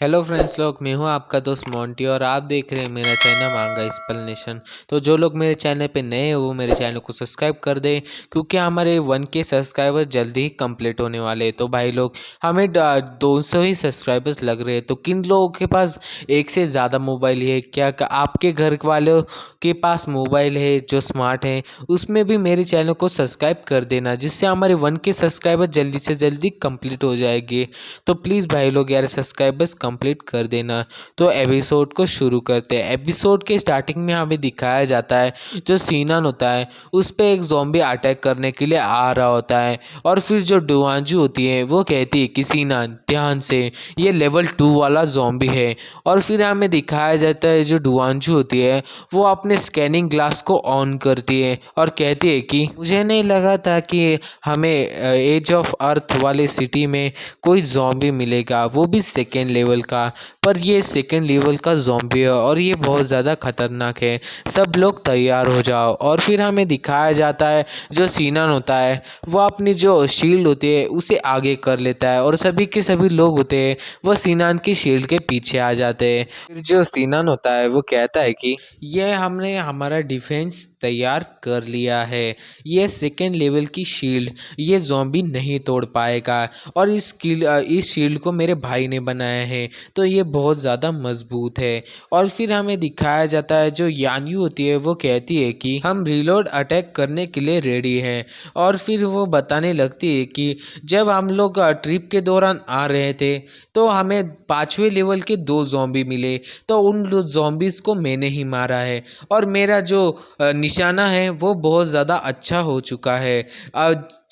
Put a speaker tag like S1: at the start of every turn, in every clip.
S1: Hello friends लोग, मैं हूं आपका दोस्त मोंटी और आप देख रहे हैं मेरा चैनल मांगा एक्सप्लेनेशन। तो जो लोग मेरे चैनल पे नए हैं वो मेरे चैनल को सब्सक्राइब कर दें, क्योंकि हमारे 1K सब्सक्राइबर्स जल्दी ही कंप्लीट होने वाले हैं। तो भाई लोग, हमें 200 ही सब्सक्राइबर्स लग रहे हैं। तो किन लोगों के पास एक से ज़्यादा मोबाइल है, क्या आपके घर वालों के पास मोबाइल है जो स्मार्ट है, उसमें भी मेरे चैनल को सब्सक्राइब कर देना, जिससे हमारे 1K सब्सक्राइबर जल्दी से जल्दी कंप्लीट हो जाएंगे। तो प्लीज़ भाई लोग यार, सब्सक्राइबर्स कंप्लीट कर देना। तो एपिसोड को शुरू करते हैं। एपिसोड के स्टार्टिंग में हमें दिखाया जाता है जो सीनन होता है उस पे एक ज़ॉम्बी अटैक करने के लिए आ रहा होता है। और फिर जो डुआंजू होती है वो कहती है कि सीनन ध्यान से, ये लेवल 2 वाला ज़ॉम्बी है। और फिर हमें दिखाया जाता है जो डुआंजू होती है वो अपने स्कैनिंग ग्लास को ऑन करती है और कहती है कि मुझे नहीं लगा था कि हमें एज ऑफ अर्थ वाले सिटी में कोई ज़ॉम्बी मिलेगा, वो भी सेकेंड लेवल का। पर ये सेकेंड लेवल का ज़ॉम्बी है और ये बहुत ज़्यादा खतरनाक है। सब लोग तैयार हो जाओ। और फिर हमें दिखाया जाता है जो सीनन होता है वो अपनी जो शील्ड होती है उसे आगे कर लेता है और सभी के सभी लोग होते हैं वो सीनन की शील्ड के पीछे आ जाते हैं। फिर जो सीनन होता है वो कहता है कि ये हमने हमारा डिफेंस तैयार कर लिया है, ये सेकेंड लेवल की शील्ड ये ज़ॉम्बी नहीं तोड़ पाएगा। और इस शील्ड को मेरे भाई ने बनाया है, तो ये बहुत ज़्यादा मजबूत है। और फिर हमें दिखाया जाता है जो यान्यू होती है वो कहती है कि हम रीलोड अटैक करने के लिए रेडी हैं। और फिर वो बताने लगती है कि जब हम लोग ट्रिप के दौरान आ रहे थे तो हमें 5वें लेवल के 2 ज़ॉम्बी मिले, तो उन ज़ॉम्बीज़ को मैंने ही मारा है और मेरा जो निशाना है वो बहुत ज़्यादा अच्छा हो चुका है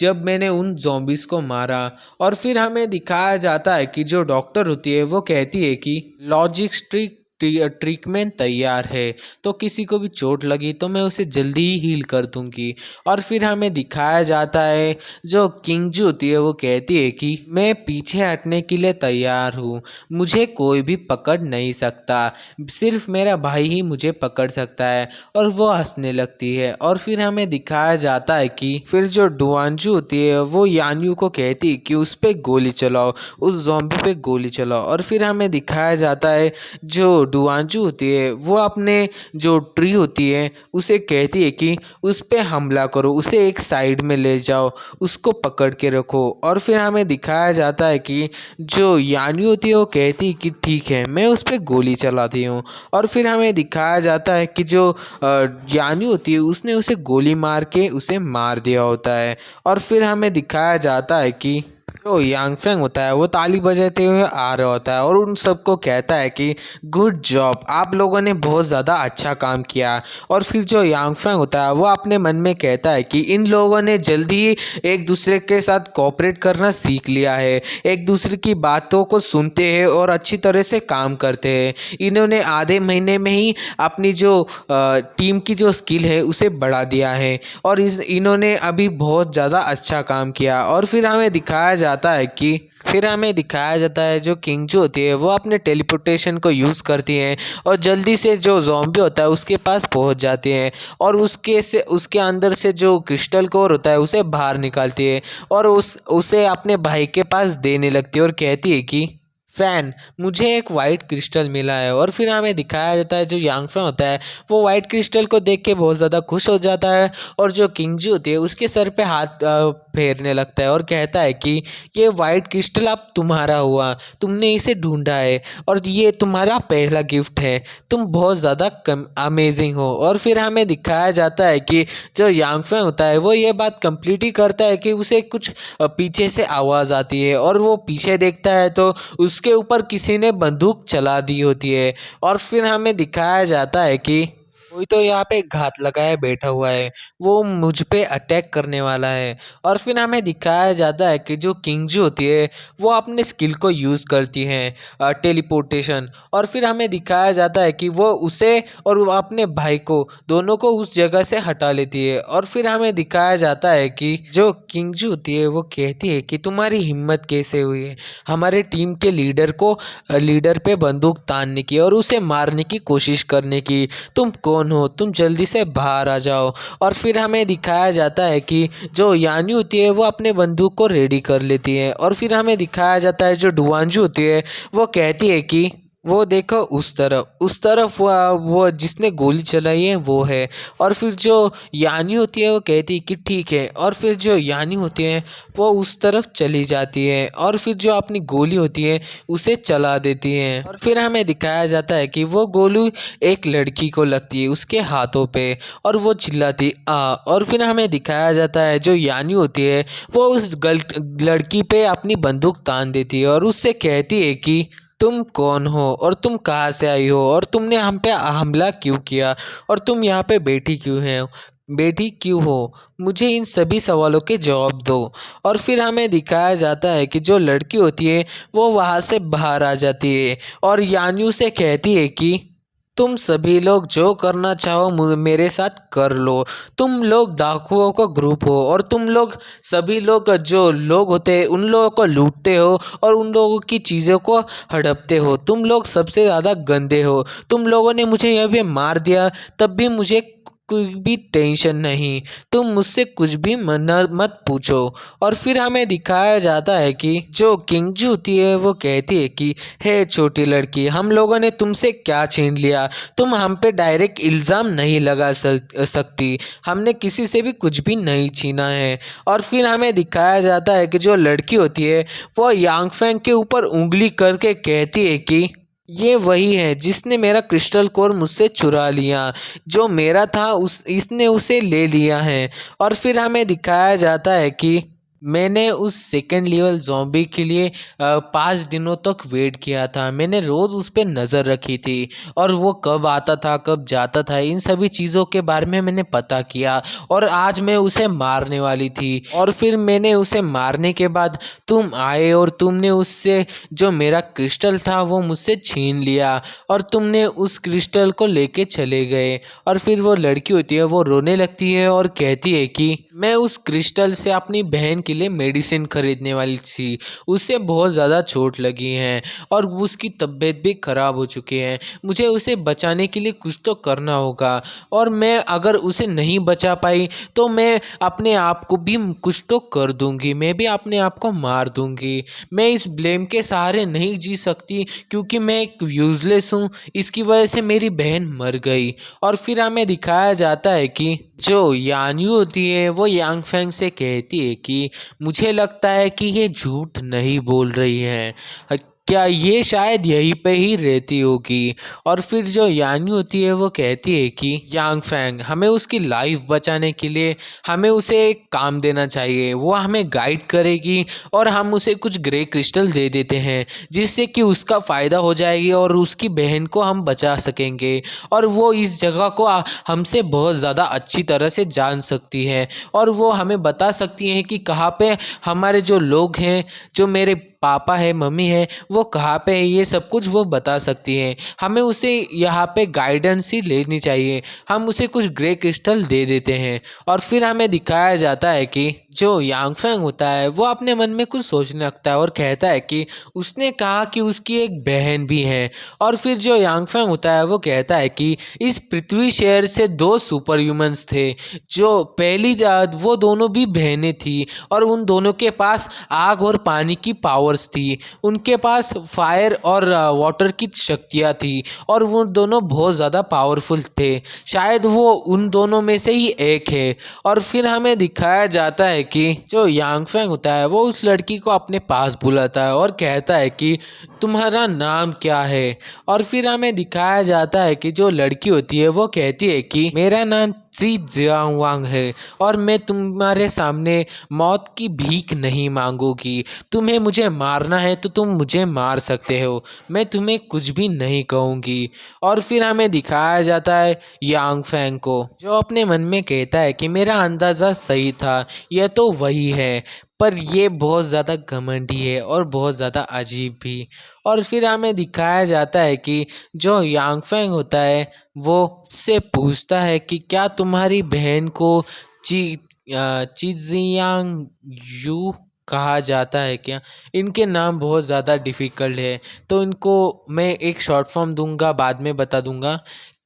S1: जब मैंने उन ज़ॉम्बीज़ को मारा। और फिर हमें दिखाया जाता है कि जो डॉक्टर होती है वो कहती है कि लॉजिस्टिक ट्रीटमेंट तैयार है, तो किसी को भी चोट लगी तो मैं उसे जल्दी ही हील कर दूंगी। और फिर हमें दिखाया जाता है जो किंगजू होती है वो कहती है कि मैं पीछे हटने के लिए तैयार हूँ, मुझे कोई भी पकड़ नहीं सकता, सिर्फ मेरा भाई ही मुझे पकड़ सकता है। और वो हंसने लगती है। और फिर हमें दिखाया जाता है कि फिर जो डुआंजू होती है वो यान्यू को कहती है कि उस पे गोली चलाओ, उस ज़ॉम्बी पे गोली चलाओ। और फिर हमें दिखाया जाता है जो डुआंजू होती है वो अपने जो ट्री होती है उसे कहती है कि उस पे हमला करो, उसे एक साइड में ले जाओ, उसको पकड़ के रखो। और फिर हमें दिखाया जाता है कि जो यान्यू होती है वो कहती है कि ठीक है, मैं उस पे गोली चलाती हूँ। और फिर हमें दिखाया जाता है कि जो यान्यू होती है उसने उसे गोली मार के उसे मार दिया होता है। और फिर हमें दिखाया जाता है कि जो यांगफेंग होता है वो ताली बजाते हुए आ रहा होता है और उन सबको कहता है कि गुड जॉब, आप लोगों ने बहुत ज़्यादा अच्छा काम किया। और फिर जो यांगफेंग होता है वो अपने मन में कहता है कि इन लोगों ने जल्दी ही एक दूसरे के साथ कोऑपरेट करना सीख लिया है, एक दूसरे की बातों को सुनते हैं और अच्छी तरह से काम करते हैं। इन्होंने आधे महीने में ही अपनी जो टीम की जो स्किल है उसे बढ़ा दिया है और इन्होंने अभी बहुत ज़्यादा अच्छा काम किया। और फिर हमें दिखाया जाता है जो किंगजू होती है वो अपने टेलीपोर्टेशन को यूज़ करती हैं और जल्दी से जो ज़ॉम्बी होता है उसके पास पहुंच जाती हैं और उसके अंदर से जो क्रिस्टल कोर होता है उसे बाहर निकालती है और उसे अपने भाई के पास देने लगती है और कहती है कि फैन, मुझे एक वाइट क्रिस्टल मिला है। और फिर हमें दिखाया जाता है जो यांगफेंग होता है वो वाइट क्रिस्टल को देख के बहुत ज़्यादा खुश हो जाता है और जो किंगजू होती है उसके सर पे हाथ फेरने लगता है और कहता है कि ये वाइट क्रिस्टल अब तुम्हारा हुआ, तुमने इसे ढूंढा है और ये तुम्हारा पहला गिफ्ट है, तुम बहुत ज़्यादा अमेजिंग हो। और फिर हमें दिखाया जाता है कि जो यांगफेंग होता है वो ये बात कंप्लीट ही करता है कि उसे कुछ पीछे से आवाज़ आती है और वो पीछे देखता है तो उसके ऊपर किसी ने बंदूक चला दी होती है। और फिर हमें दिखाया जाता है कि कोई तो यहाँ पे घात लगाए बैठा हुआ है, वो मुझ पे अटैक करने वाला है। और फिर हमें दिखाया जाता है कि जो किंगजू होती है वो अपने स्किल को यूज़ करती हैं, टेलीपोर्टेशन। और फिर हमें दिखाया जाता है कि वो उसे और वो अपने भाई को दोनों को उस जगह से हटा लेती है। और फिर हमें दिखाया जाता है कि जो किंगजू होती है वो कहती है कि तुम्हारी हिम्मत कैसे हुई है हमारे टीम के लीडर पे बंदूक तानने की और उसे मारने की कोशिश करने की, तुम कौन कौन हो, तुम जल्दी से बाहर आ जाओ। और फिर हमें दिखाया जाता है कि जो यानी होती है वो अपने बंदूक को रेडी कर लेती है। और फिर हमें दिखाया जाता है जो डुआंजू होती है वो कहती है कि वो देखो उस तरफ वो जिसने गोली चलाई है वो है। और फिर जो यानी होती है वो कहती है कि ठीक है। और फिर जो यानी होती है वो उस तरफ चली जाती है और फिर जो अपनी गोली होती है उसे चला देती है। और फिर हमें दिखाया जाता है कि वो गोली एक लड़की को लगती है उसके हाथों पे और वो चिल्लाती आ। और फिर हमें दिखाया जाता है जो यानी होती है वो उस लड़की पे अपनी बंदूक तान देती है और उससे कहती है कि तुम कौन हो और तुम कहाँ से आई हो और तुमने हम पे हमला क्यों किया और तुम यहाँ पे बैठी क्यों हो, मुझे इन सभी सवालों के जवाब दो। और फिर हमें दिखाया जाता है कि जो लड़की होती है वो वहाँ से बाहर आ जाती है और यान्यू से कहती है कि तुम सभी लोग जो करना चाहो मेरे साथ कर लो। तुम लोग डाकुओं का ग्रुप हो और तुम लोग सभी लोग जो लोग होते हैं उन लोगों को लूटते हो और उन लोगों की चीज़ों को हड़पते हो। तुम लोग सबसे ज़्यादा गंदे हो। तुम लोगों ने मुझे यहाँ पे मार दिया तब भी मुझे कोई भी टेंशन नहीं। तुम मुझसे कुछ भी मत पूछो। और फिर हमें दिखाया जाता है कि जो किंगजू होती है वो कहती है कि हे छोटी लड़की, हम लोगों ने तुमसे क्या छीन लिया। तुम हम पे डायरेक्ट इल्ज़ाम नहीं लगा सकती। हमने किसी से भी कुछ भी नहीं छीना है। और फिर हमें दिखाया जाता है कि जो लड़की होती है वो यांगफेंग के ऊपर उंगली करके कहती है कि ये वही है जिसने मेरा क्रिस्टल कोर मुझसे चुरा लिया। जो मेरा था उस इसने उसे ले लिया है। और फिर हमें दिखाया जाता है कि मैंने उस सेकंड लेवल ज़ॉम्बी के लिए 5 दिनों तक वेट किया था। मैंने रोज़ उस पे नज़र रखी थी और वो कब आता था कब जाता था इन सभी चीज़ों के बारे में मैंने पता किया और आज मैं उसे मारने वाली थी। और फिर मैंने उसे मारने के बाद तुम आए और तुमने उससे जो मेरा क्रिस्टल था वो मुझसे छीन लिया और तुमने उस क्रिस्टल को लेके चले गए। और फिर वो लड़की होती है वो रोने लगती है और कहती है कि मैं उस क्रिस्टल से अपनी बहन के लिए मेडिसिन खरीदने वाली थी। उसे बहुत ज़्यादा चोट लगी है और उसकी तबीयत भी ख़राब हो चुकी है। मुझे उसे बचाने के लिए कुछ तो करना होगा और मैं अगर उसे नहीं बचा पाई तो मैं अपने आप को भी कुछ तो कर दूंगी। मैं भी अपने आप को मार दूंगी। मैं इस ब्लेम के सहारे नहीं जी सकती क्योंकि मैं एक यूज़लेस हूँ। इसकी वजह से मेरी बहन मर गई। और फिर हमें दिखाया जाता है कि जो यान्यू होती है वो यांगफेंग से कहती है कि मुझे लगता है कि ये झूठ नहीं बोल रही है। क्या ये शायद यहीं पे ही रहती होगी। और फिर जो यान्यू होती है वो कहती है कि यांगफेंग हमें उसकी लाइफ बचाने के लिए हमें उसे एक काम देना चाहिए। वो हमें गाइड करेगी और हम उसे कुछ ग्रे क्रिस्टल दे देते हैं जिससे कि उसका फ़ायदा हो जाएगी और उसकी बहन को हम बचा सकेंगे। और वो इस जगह को हमसे बहुत ज़्यादा अच्छी तरह से जान सकती है और वो हमें बता सकती हैं कि कहाँ पे हमारे जो लोग हैं, जो मेरे पापा है मम्मी है, वो कहाँ पे है, ये सब कुछ वो बता सकती हैं। हमें उसे यहाँ पे गाइडेंस ही लेनी चाहिए। हम उसे कुछ ग्रे क्रिस्टल दे देते हैं। और फिर हमें दिखाया जाता है कि जो यांगफेंग होता है वो अपने मन में कुछ सोचने लगता है और कहता है कि उसने कहा कि उसकी एक बहन भी है। और फिर जो यांगफेंग होता है वो कहता है कि इस पृथ्वी शहर से 2 सुपर ह्यूमंस थे। जो पहली वो दोनों भी बहनें थी और उन दोनों के पास आग और पानी की पावर्स थी। उनके पास फायर और वाटर की शक्तियाँ थी और वो दोनों बहुत ज़्यादा पावरफुल थे। शायद वो उन दोनों में से ही एक है। और फिर हमें दिखाया जाता है कि जो यांगफेंग होता है वो उस लड़की को अपने पास बुलाता है और कहता है कि तुम्हारा नाम क्या है। और फिर हमें दिखाया जाता है कि जो लड़की होती है वो कहती है कि मेरा नाम ज़ी जियांगवांग है और मैं तुम्हारे सामने मौत की भीख नहीं मांगूंगी। तुम्हें मुझे मारना है तो तुम मुझे मार सकते हो, मैं तुम्हें कुछ भी नहीं कहूँगी। और फिर हमें दिखाया जाता है यांगफेंग को जो अपने मन में कहता है कि मेरा अंदाज़ा सही था, यह तो वही है, पर ये बहुत ज़्यादा घमंडी है और बहुत ज़्यादा अजीब भी। और फिर हमें दिखाया जाता है कि जो यांगफेंग होता है वो से पूछता है कि क्या तुम्हारी बहन को ची चिजियांग यू कहा जाता है क्या। इनके नाम बहुत ज़्यादा डिफ़िकल्ट है तो इनको मैं एक शॉर्ट फॉर्म दूंगा बाद में बता दूंगा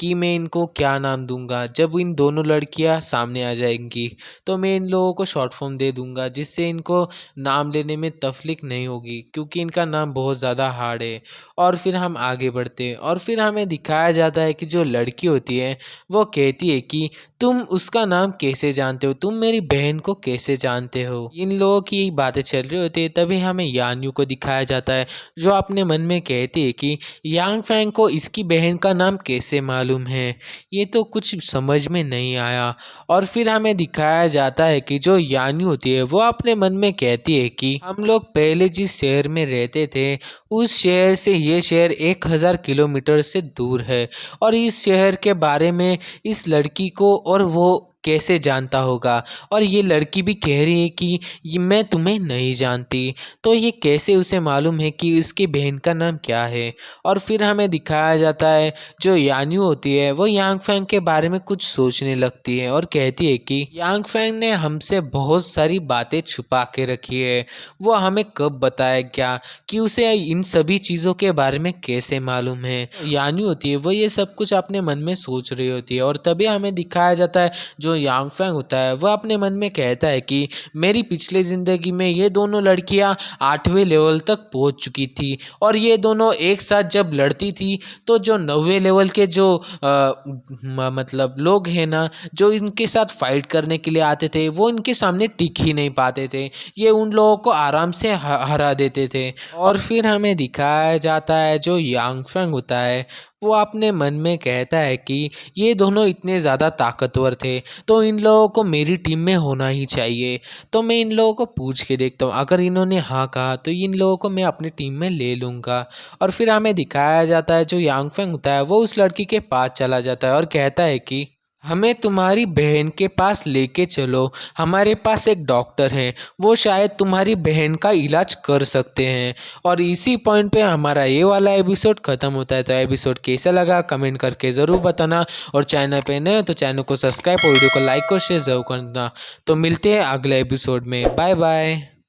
S1: कि मैं इनको क्या नाम दूँगा। जब इन दोनों लड़कियाँ सामने आ जाएँगी तो मैं इन लोगों को शॉर्ट फॉर्म दे दूँगा, जिससे इनको नाम लेने में तकलीफ नहीं होगी, क्योंकि इनका नाम बहुत ज़्यादा हार्ड है। और फिर हम आगे बढ़ते हैं और फिर हमें दिखाया जाता है कि जो लड़की होती है वो कहती है कि तुम उसका नाम कैसे जानते हो? तुम मेरी बहन को कैसे जानते हो? इन लोगों की बातें चल रही होती है, तभी हमें यान्यू को दिखाया जाता है, जो अपने मन में कहती है कि यांग फैंग को इसकी बहन का नाम कैसे मालूम है? ये तो कुछ समझ में नहीं आया। और फिर हमें दिखाया जाता है कि जो यान्यू होती है वो अपने मन में कहती है कि हम लोग पहले जिस शहर में रहते थे, उस शहर से ये शहर 1000 किलोमीटर से दूर है, और इस शहर के बारे में इस लड़की को और वो कैसे जानता होगा। और ये लड़की भी कह रही है कि ये मैं तुम्हें नहीं जानती, तो ये कैसे उसे मालूम है कि उसकी बहन का नाम क्या है। और फिर हमें दिखाया जाता है जो यान्यू होती है वो यांग फैंग के बारे में कुछ सोचने लगती है और कहती है कि यांग फैंग ने हमसे बहुत सारी बातें छुपा के रखी है, वो हमें कब बताएगा कि उसे इन सभी चीज़ों के बारे में कैसे मालूम है। यान्यू होती है वो ये सब कुछ अपने मन में सोच रही होती है, और तभी हमें दिखाया जाता है जो यांग फैंग होता है वह अपने मन में कहता है कि मेरी पिछली ज़िंदगी में ये दोनों लड़कियां 8वें लेवल तक पहुंच चुकी थी, और ये दोनों एक साथ जब लड़ती थी तो जो 9वें लेवल के जो मतलब लोग हैं ना, जो इनके साथ फाइट करने के लिए आते थे, वो इनके सामने टिक ही नहीं पाते थे, ये उन लोगों को आराम से हरा देते थे। और फिर हमें दिखाया जाता है जो यांग फैंग होता है वो अपने मन में कहता है कि ये दोनों इतने ज़्यादा ताकतवर थे, तो इन लोगों को मेरी टीम में होना ही चाहिए। तो मैं इन लोगों को पूछ के देखता हूँ, अगर इन्होंने हाँ कहा तो इन लोगों को मैं अपनी टीम में ले लूँगा। और फिर हमें दिखाया जाता है जो यांग फेंग होता है वो उस लड़की के पास चला जाता है और कहता है कि हमें तुम्हारी बहन के पास लेके चलो, हमारे पास एक डॉक्टर है, वो शायद तुम्हारी बहन का इलाज कर सकते हैं। और इसी पॉइंट पे हमारा ये वाला एपिसोड ख़त्म होता है। तो एपिसोड कैसा लगा कमेंट करके ज़रूर बताना, और चैनल पे नए हो तो चैनल को सब्सक्राइब और वीडियो को लाइक और शेयर ज़रूर करना। तो मिलते हैं अगले एपिसोड में, बाय बाय।